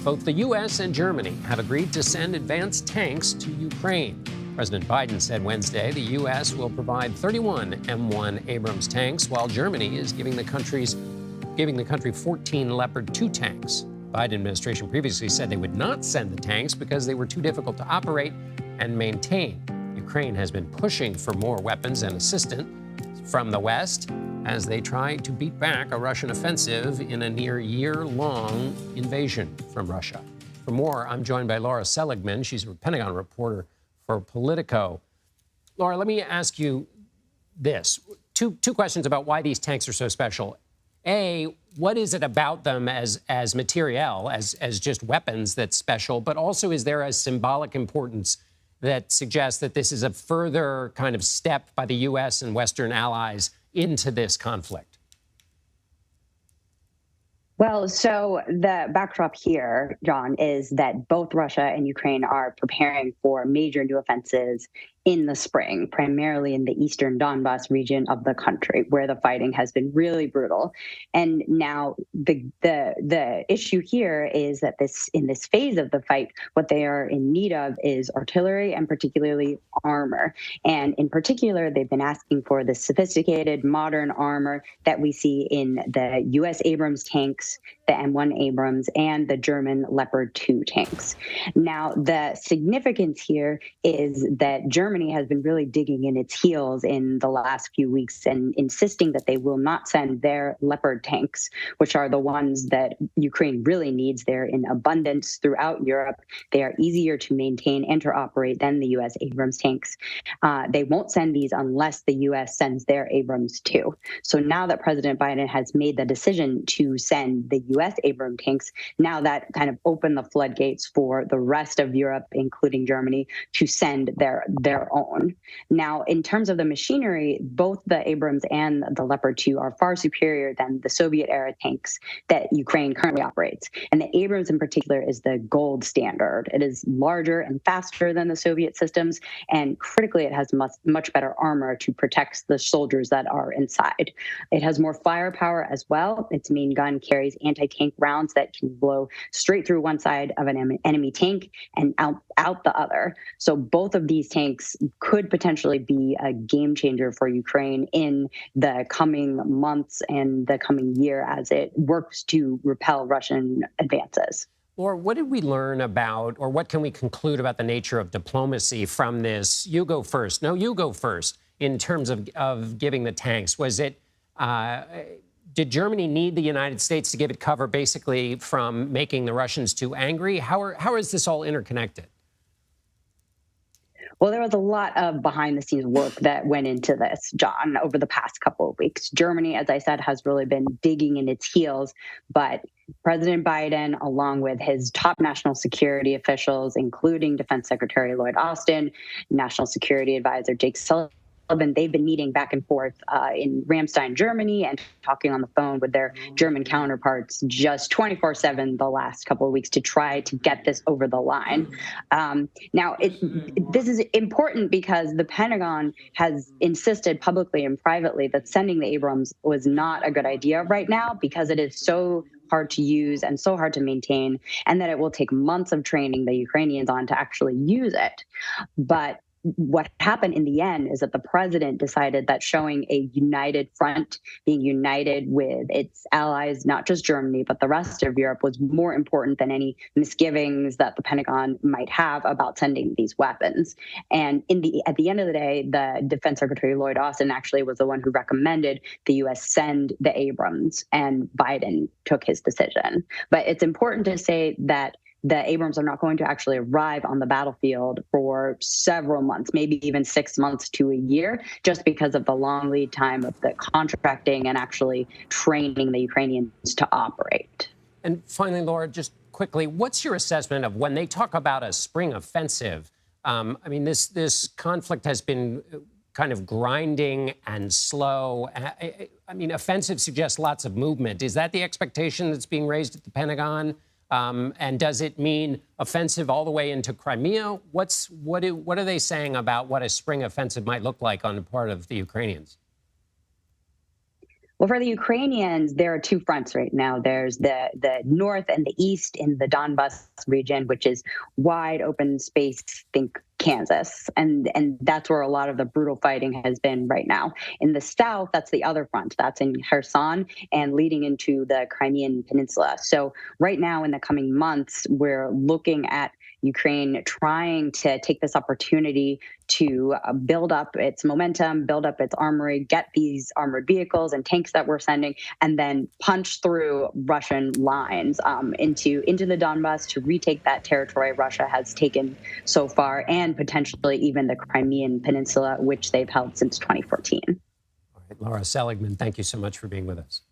Both the U.S. and Germany have agreed to send advanced tanks to Ukraine. President Biden said Wednesday the U.S. will provide 31 M1 Abrams tanks, while Germany is giving the country 14 Leopard 2 tanks. The Biden administration previously said they would not send the tanks because they were too difficult to operate and maintain. Ukraine has been pushing for more weapons and assistance from the West as they try to beat back a Russian offensive in a near year-long invasion from Russia. For more, I'm joined by Lara Seligman. She's a Pentagon reporter for Politico. Lara, let me ask you this. Two questions about why these tanks are so special. A, what is it about them as materiel, as just weapons that's special? But also, is there a symbolic importance that suggests that this is a further kind of step by the U.S. and Western allies into this conflict? Well, so the backdrop here, John, is that both Russia and Ukraine are preparing for major new offensives in the spring, primarily in the eastern Donbas region of the country, where the fighting has been really brutal. And now the issue here is that in this phase of the fight, what they are in need of is artillery and particularly armor. And in particular, they've been asking for the sophisticated modern armor that we see in the U.S. Abrams tanks, the M1 Abrams, and the German Leopard 2 tanks. Now, the significance here is that Germany has been really digging in its heels in the last few weeks and insisting that they will not send their Leopard tanks, which are the ones that Ukraine really needs. They're in abundance throughout Europe. They are easier to maintain and to operate than the U.S. Abrams tanks. They won't send these unless the U.S. sends their Abrams too. So now that President Biden has made the decision to send the U.S. Abrams tanks, now that kind of opened the floodgates for the rest of Europe, including Germany, to send their own. Now, in terms of the machinery, both the Abrams and the Leopard 2 are far superior than the Soviet-era tanks that Ukraine currently operates. And the Abrams in particular is the gold standard. It is larger and faster than the Soviet systems, and critically, it has much better armor to protect the soldiers that are inside. It has more firepower as well. Its main gun carries anti-tank rounds that can blow straight through one side of an enemy tank and out the other. So both of these tanks could potentially be a game changer for Ukraine in the coming months and the coming year as it works to repel Russian advances. Or what did we learn about, or what can we conclude about the nature of diplomacy from this? You go first. No, you go first. In terms of giving the tanks, was it? Did Germany need the United States to give it cover, basically, from making the Russians too angry? How is this all interconnected? Well, there was a lot of behind-the-scenes work that went into this, John, over the past couple of weeks. Germany, as I said, has really been digging in its heels, but President Biden, along with his top national security officials, including Defense Secretary Lloyd Austin, National Security Advisor Jake Sullivan, they've been meeting back and forth in Ramstein, Germany, and talking on the phone with their German counterparts just 24/7 the last couple of weeks to try to get this over the line. Now, this is important because the Pentagon has insisted publicly and privately that sending the Abrams was not a good idea right now because it is so hard to use and so hard to maintain, and that it will take months of training the Ukrainians on to actually use it. But what happened in the end is that the president decided that showing a united front, being united with its allies, not just Germany, but the rest of Europe, was more important than any misgivings that the Pentagon might have about sending these weapons. And at the end of the day, the Defense Secretary Lloyd Austin actually was the one who recommended the U.S. send the Abrams, and Biden took his decision. But it's important to say that the Abrams are not going to actually arrive on the battlefield for several months, maybe even 6 months to a year, just because of the long lead time of the contracting and actually training the Ukrainians to operate. And finally, Lara, just quickly, what's your assessment of when they talk about a spring offensive? I mean, this conflict has been kind of grinding and slow. I mean, offensive suggests lots of movement. Is that the expectation that's being raised at the Pentagon? And does it mean offensive all the way into Crimea? What are they saying about what a spring offensive might look like on the part of the Ukrainians? Well, for the Ukrainians, there are two fronts right now. There's the north and the east in the Donbas region, which is wide open space, think Kansas. And that's where a lot of the brutal fighting has been right now. In the south, that's the other front. That's in Kherson and leading into the Crimean Peninsula. So right now, in the coming months, we're looking at Ukraine trying to take this opportunity to build up its momentum, build up its armory, get these armored vehicles and tanks that we're sending, and then punch through Russian lines into the Donbas to retake that territory Russia has taken so far, and potentially even the Crimean Peninsula, which they've held since 2014. All right, Lara Seligman, thank you so much for being with us.